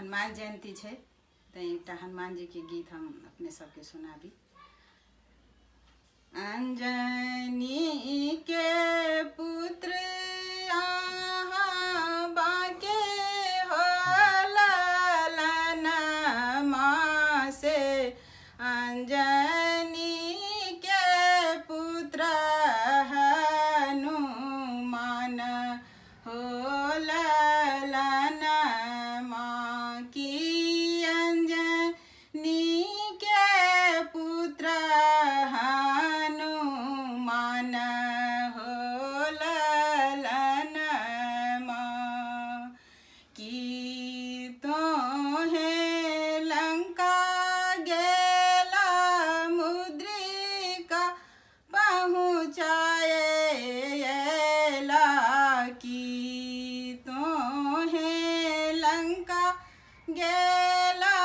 हनुमान जयंती है तो एक हनुमान जी के गीत हम अपने सबके सुनाबी। अंजनी के पुत्र यहाँ बाके हो ललनमा से, अंजनी के पुत्र हनुमान हो ललनमा की, अंजनी के पुत्र हनुमान हो ललनमा की, तोहे लंका गेला मुद्रिका पहुँचाएला की, तोहे लंका गेला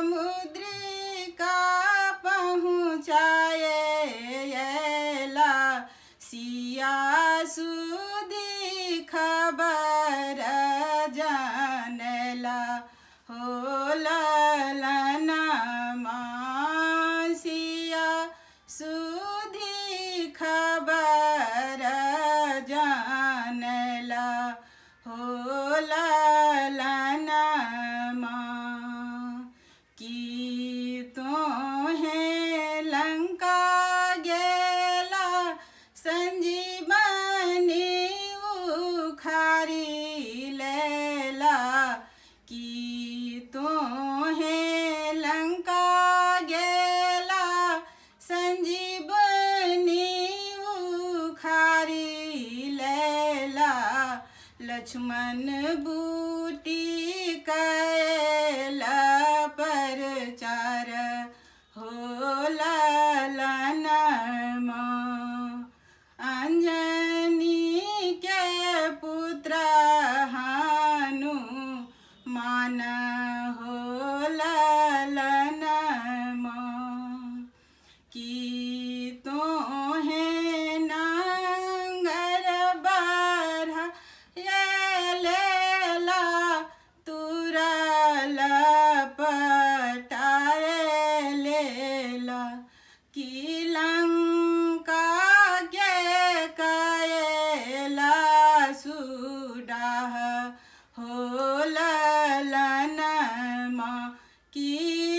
मुद्रिका पहुँचाएला, सिया सुधी खबर जानला हो ललनमा, सिया सुधी खबर जानला हो ललनमा की, तोहे लंका गेला संजीवनी उखारी लेला की, तोहे लंका गेला संजीवनी उखारी लेला, लक्ष्मण बूटी कैला परचार हो ललनमा, अंजनी के पुत्र हनुमान हो ललनमा की, तोहे नांगर बरहा ये लेला तुरल पटाए लेला की, लंका के कैला सुडाह हो ललनमा की,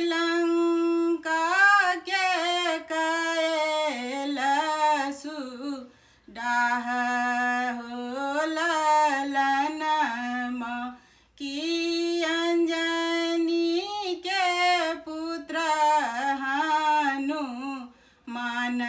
लंका के कैला सुडाह हो ललनमा की, अंजनी के पुत्र हनुमान